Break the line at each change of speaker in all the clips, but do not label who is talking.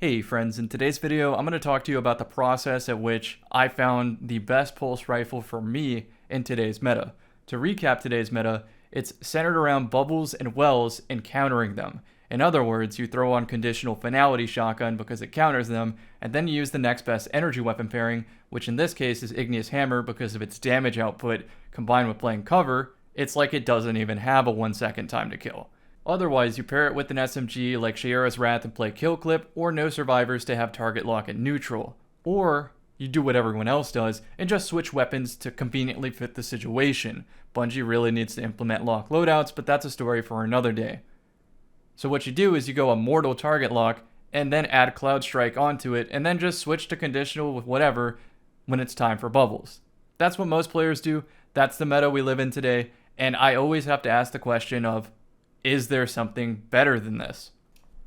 Hey friends, in today's video, I'm going to talk to you about the process at which I found the best pulse rifle for me in today's meta. To recap today's meta, it's centered around bubbles and wells and countering them. In other words, you throw on conditional finality shotgun because it counters them, and then you use the next best energy weapon pairing, which in this case is igneous hammer because of its damage output combined with playing cover. It's like it doesn't even have a 1 second time to kill. Otherwise, you pair it with an SMG like Shayera's Wrath and play kill clip, or no survivors to have target lock and neutral. Or you do what everyone else does and just switch weapons to conveniently fit the situation. Bungie really needs to implement lock loadouts, but that's a story for another day. So what you do is you go a mortal target lock and then add Cloud Strike onto it, and then just switch to conditional with whatever when it's time for bubbles. That's what most players do. That's the meta we live in today, and I always have to ask the question of, is there something better than this?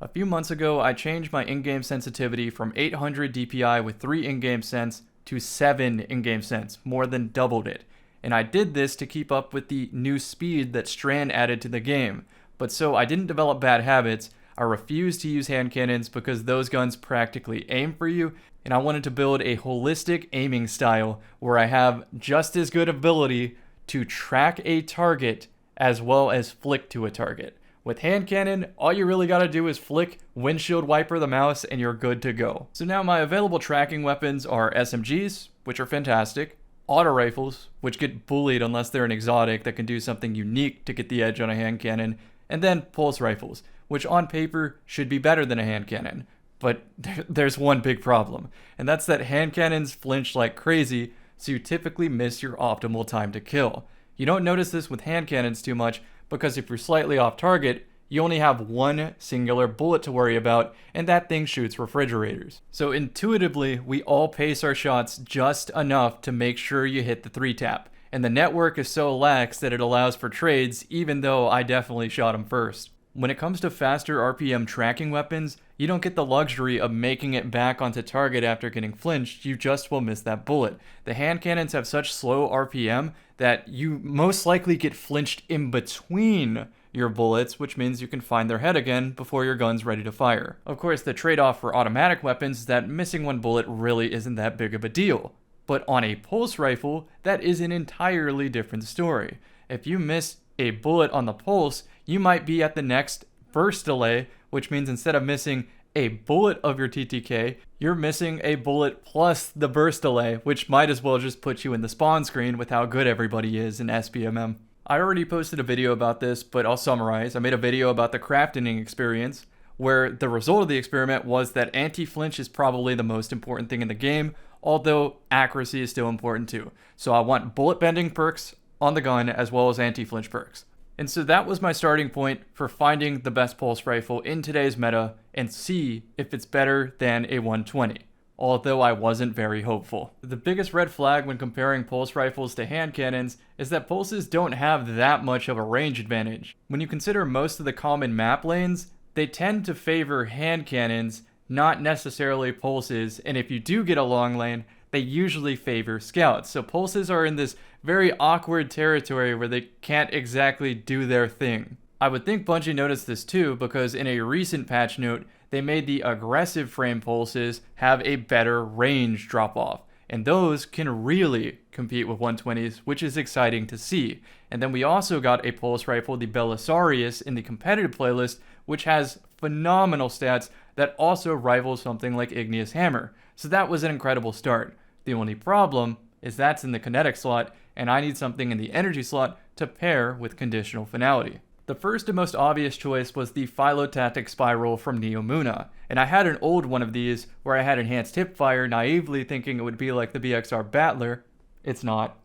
A few months ago, I changed my in-game sensitivity from 800 DPI with 3 in-game cents to 7 in-game cents, more than doubled it. And I did this to keep up with the new speed that Strand added to the game. But so I didn't develop bad habits. I refused to use hand cannons because those guns practically aim for you, and I wanted to build a holistic aiming style where I have just as good ability to track a target as well as flick to a target. With hand cannon, all you really gotta do is flick, windshield wiper the mouse, and you're good to go. So now my available tracking weapons are SMGs, which are fantastic, auto rifles, which get bullied unless they're an exotic that can do something unique to get the edge on a hand cannon, and then pulse rifles, which on paper should be better than a hand cannon. But there's one big problem, and that's that hand cannons flinch like crazy, so you typically miss your optimal time to kill. You don't notice this with hand cannons too much because if you're slightly off target, you only have one singular bullet to worry about, and that thing shoots refrigerators. So intuitively, we all pace our shots just enough to make sure you hit the 3-tap. And the network is so lax that it allows for trades, even though I definitely shot him first. When it comes to faster RPM tracking weapons, you don't get the luxury of making it back onto target after getting flinched, you just will miss that bullet. The hand cannons have such slow RPM that you most likely get flinched in between your bullets, which means you can find their head again before your gun's ready to fire. Of course, the trade-off for automatic weapons is that missing one bullet really isn't that big of a deal. But on a pulse rifle, that is an entirely different story. If you miss a bullet on the pulse, you might be at the next burst delay, which means instead of missing a bullet of your TTK, you're missing a bullet plus the burst delay, which might as well just put you in the spawn screen with how good everybody is in SPMM. I already posted a video about this, but I'll summarize. I made a video about the crafting experience, where the result of the experiment was that anti-flinch is probably the most important thing in the game, although accuracy is still important too. So I want bullet bending perks on the gun as well as anti-flinch perks. And so that was my starting point for finding the best pulse rifle in today's meta and see if it's better than a 120, although I wasn't very hopeful. The biggest red flag when comparing pulse rifles to hand cannons is that pulses don't have that much of a range advantage. When you consider most of the common map lanes, they tend to favor hand cannons, not necessarily pulses, and if you do get a long lane, they usually favor scouts. So pulses are in this very awkward territory where they can't exactly do their thing. I would think Bungie noticed this too, because in a recent patch note, they made the aggressive frame pulses have a better range drop off. And those can really compete with 120s, which is exciting to see. And then we also got a pulse rifle, the Belisarius, in the competitive playlist, which has phenomenal stats that also rival something like Igneous Hammer. So that was an incredible start. The only problem is that's in the Kinetic slot, and I need something in the energy slot to pair with conditional finality. The first and most obvious choice was the Philotactic Spiral from Neomuna, and I had an old one of these where I had enhanced hipfire, naively thinking it would be like the BXR Battler. It's not.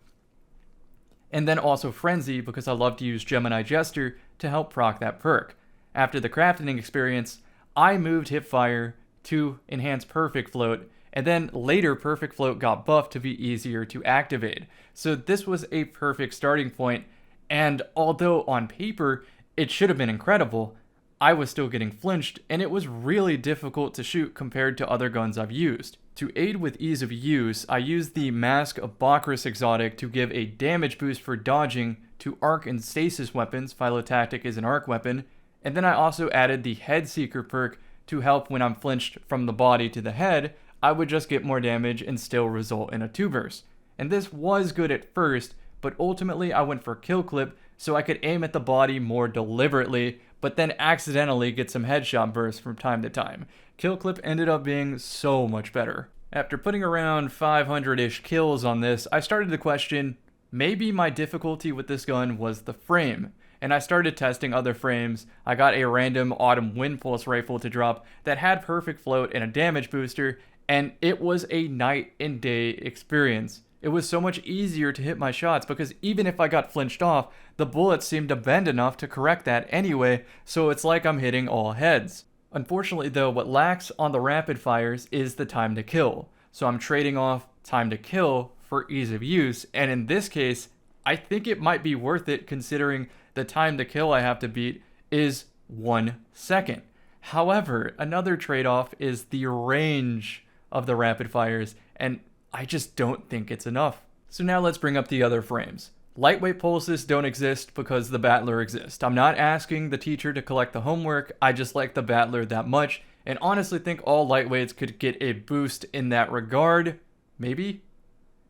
And then also Frenzy, because I love to use Gemini Jester to help proc that perk. After the crafting experience, I moved hipfire to enhance perfect float, and then later perfect float got buffed to be easier to activate. So this was a perfect starting point, and although on paper it should have been incredible, I was still getting flinched, and it was really difficult to shoot compared to other guns I've used. To aid with ease of use, I used the Mask of Bakris exotic to give a damage boost for dodging to arc and stasis weapons. Philotactic is an arc weapon. And then I also added the Head Seeker perk to help when I'm flinched from the body to the head, I would just get more damage and still result in a 2-burst. And this was good at first, but ultimately I went for kill clip so I could aim at the body more deliberately, but then accidentally get some headshot bursts from time to time. Kill clip ended up being so much better. After putting around 500-ish kills on this, I started to question, maybe my difficulty with this gun was the frame. And I started testing other frames. I got a random autumn wind pulse rifle to drop that had perfect float and a damage booster, and it was a night and day experience. It was so much easier to hit my shots because even if I got flinched off, the bullets seemed to bend enough to correct that anyway, so it's like I'm hitting all heads. Unfortunately though, what lacks on the rapid fires is the time to kill. So I'm trading off time to kill for ease of use, and in this case, I think it might be worth it considering the time to kill I have to beat is 1 second. However, another trade-off is the range of the rapid fires, and I just don't think it's enough. So now let's bring up the other frames. Lightweight pulses don't exist because the battler exists. I'm not asking the teacher to collect the homework, I just like the battler that much, and honestly think all lightweights could get a boost in that regard. Maybe?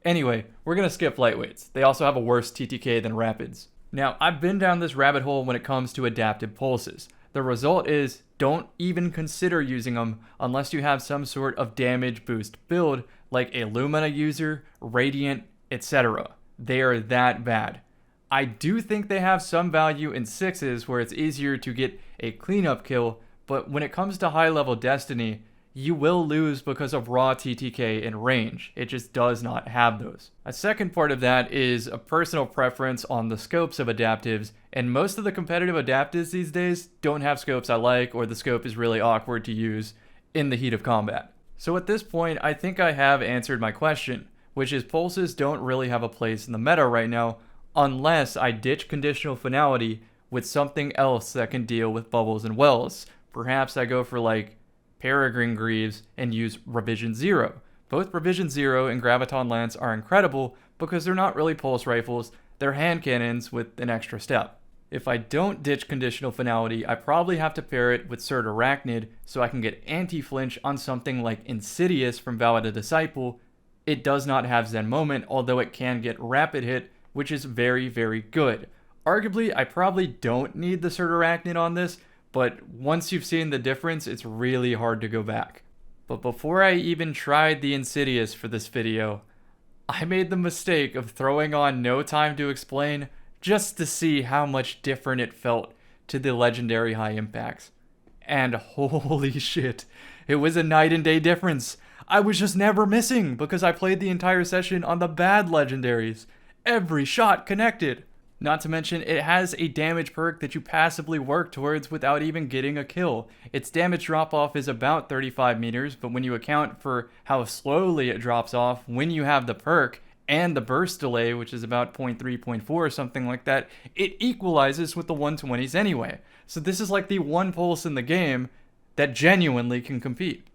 Anyway, we're gonna skip lightweights. They also have a worse TTK than rapids. Now, I've been down this rabbit hole when it comes to adaptive pulses. The result is, don't even consider using them unless you have some sort of damage boost build like a Lumina user, Radiant, etc. They are that bad. I do think they have some value in 6s where it's easier to get a cleanup kill, but when it comes to high level Destiny, you will lose because of raw TTK and range. It just does not have those. A second part of that is a personal preference on the scopes of adaptives, and most of the competitive adaptives these days don't have scopes I like, or the scope is really awkward to use in the heat of combat. So at this point, I think I have answered my question, which is pulses don't really have a place in the meta right now, unless I ditch conditional finality with something else that can deal with bubbles and wells. Perhaps I go for like Peregrine Greaves and use Revision 0. Both Revision 0 and Graviton Lance are incredible because they're not really pulse rifles, they're hand cannons with an extra step. If I don't ditch conditional finality, I probably have to pair it with Cert Arachnid so I can get anti-flinch on something like Insidious from Vow of the Disciple. It does not have Zen Moment, although it can get rapid hit, which is very, very good. Arguably, I probably don't need the Cert Arachnid on this, but once you've seen the difference, it's really hard to go back. But before I even tried the Insidious for this video, I made the mistake of throwing on No Time to Explain just to see how much different it felt to the legendary high impacts. And holy shit, it was a night and day difference. I was just never missing because I played the entire session on the bad legendaries. Every shot connected. Not to mention, it has a damage perk that you passively work towards without even getting a kill. Its damage drop-off is about 35 meters, but when you account for how slowly it drops off when you have the perk, and the burst delay, which is about 0.3, 0.4 or something like that, it equalizes with the 120s anyway. So this is like the one pulse in the game that genuinely can compete.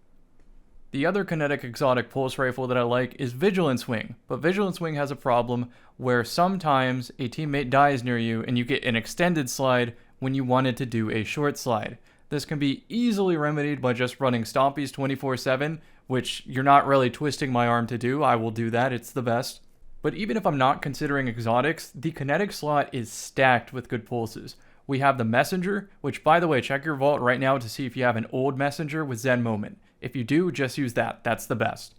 The other Kinetic exotic pulse rifle that I like is Vigilance Wing, but Vigilance Wing has a problem where sometimes a teammate dies near you and you get an extended slide when you wanted to do a short slide. This can be easily remedied by just running Stompies 24/7, which you're not really twisting my arm to do. I will do that, it's the best. But even if I'm not considering exotics, the Kinetic slot is stacked with good pulses. We have the Messenger, which by the way, check your vault right now to see if you have an old Messenger with Zen Moment. If you do, just use that. That's the best.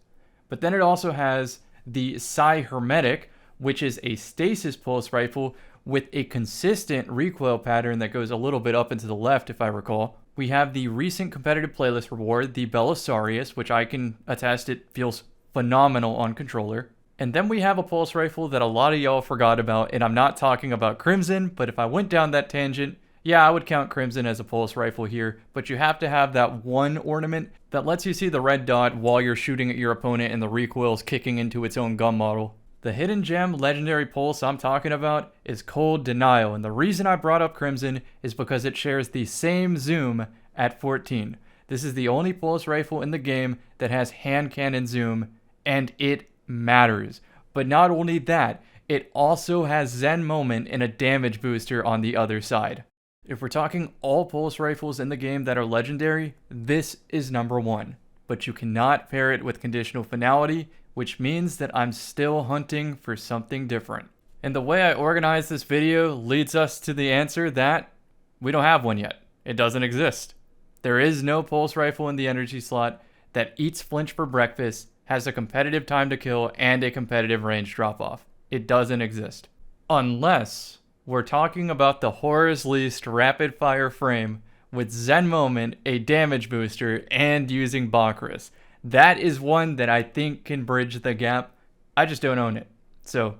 But then it also has the Psi Hermetic, which is a stasis pulse rifle with a consistent recoil pattern that goes a little bit up and to the left, if I recall. We have the recent competitive playlist reward, the Belisarius, which I can attest it feels phenomenal on controller. And then we have a pulse rifle that a lot of y'all forgot about, and I'm not talking about Crimson, but if I went down that tangent, yeah, I would count Crimson as a pulse rifle here, but you have to have that one ornament that lets you see the red dot while you're shooting at your opponent and the recoil's kicking into its own gun model. The hidden gem legendary pulse I'm talking about is Cold Denial, and the reason I brought up Crimson is because it shares the same zoom at 14. This is the only pulse rifle in the game that has hand cannon zoom, and it matters. But not only that, it also has Zen Moment and a damage booster on the other side. If we're talking all pulse rifles in the game that are legendary, this is number one. But you cannot pair it with conditional finality, which means that I'm still hunting for something different. And the way I organize this video leads us to the answer that we don't have one yet. It doesn't exist. There is no pulse rifle in the energy slot that eats flinch for breakfast, has a competitive time to kill, and a competitive range drop-off. It doesn't exist. Unless we're talking about the horror's least rapid-fire frame with Zen Moment, a damage booster, and using Bakris. That is one that I think can bridge the gap. I just don't own it. So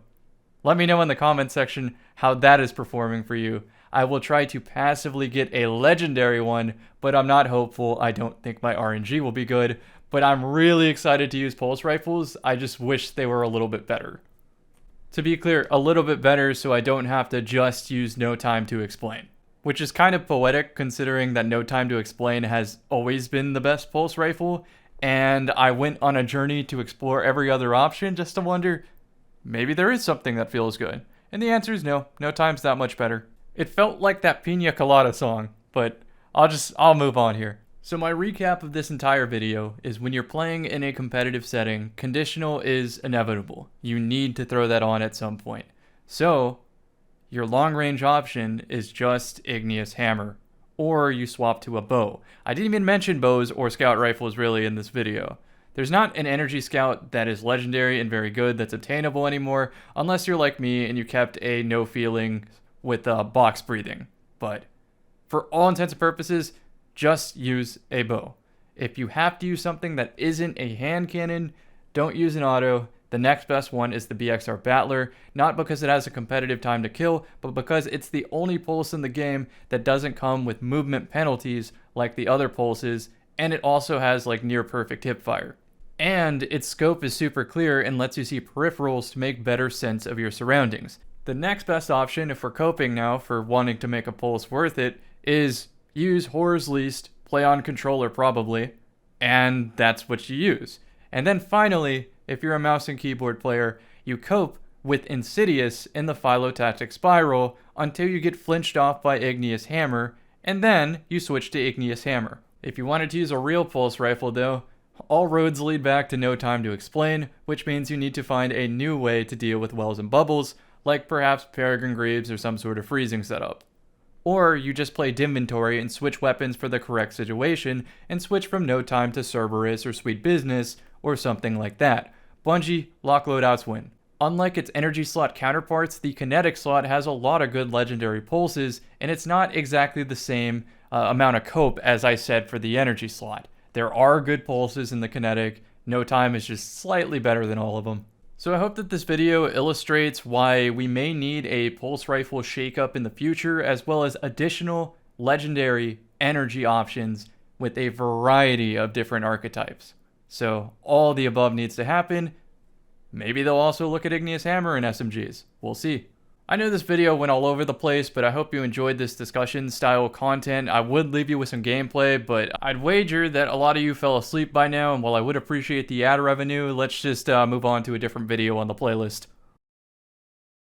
let me know in the comment section how that is performing for you. I will try to passively get a legendary one, but I'm not hopeful. I don't think my RNG will be good, but I'm really excited to use pulse rifles. I just wish they were a little bit better. To be clear, a little bit better so I don't have to just use No Time to Explain. Which is kind of poetic considering that No Time to Explain has always been the best pulse rifle, and I went on a journey to explore every other option just to wonder, maybe there is something that feels good. And the answer is no. No Time's that much better. It felt like that Pina Colada song, but I'll move on here. So my recap of this entire video is when you're playing in a competitive setting, conditional is inevitable. You need to throw that on at some point. So your long range option is just Igneous Hammer, or you swap to a bow. I didn't even mention bows or scout rifles really in this video. There's not an energy scout that is legendary and very good that's obtainable anymore, unless you're like me and you kept a no feeling with box breathing. But for all intents and purposes, just use a bow. If you have to use something that isn't a hand cannon, don't use an auto. The next best one is the BXR Battler, not because it has a competitive time to kill, but because it's the only pulse in the game that doesn't come with movement penalties like the other pulses, and it also has like near perfect hipfire. And its scope is super clear and lets you see peripherals to make better sense of your surroundings. The next best option, if we're coping now for wanting to make a pulse worth it, is use Horror's Least, play on controller probably, and that's what you use. And then finally, if you're a mouse and keyboard player, you cope with Insidious in the Phylotactic Spiral until you get flinched off by Igneous Hammer, and then you switch to Igneous Hammer. If you wanted to use a real pulse rifle though, all roads lead back to No Time to Explain, which means you need to find a new way to deal with wells and bubbles, like perhaps Peregrine Greaves or some sort of freezing setup. Or you just play Inventory and switch weapons for the correct situation and switch from No Time to Cerberus or Sweet Business or something like that. Bungie, lock loadouts win. Unlike its energy slot counterparts, the Kinetic slot has a lot of good legendary pulses, and it's not exactly the same amount of cope as I said for the energy slot. There are good pulses in the Kinetic. No Time is just slightly better than all of them. So I hope that this video illustrates why we may need a pulse rifle shakeup in the future, as well as additional legendary energy options with a variety of different archetypes. So all the above needs to happen. Maybe they'll also look at Igneous Hammer and SMGs. We'll see. I know this video went all over the place, but I hope you enjoyed this discussion style content. I would leave you with some gameplay, but I'd wager that a lot of you fell asleep by now, and while I would appreciate the ad revenue, let's just move on to a different video on the playlist.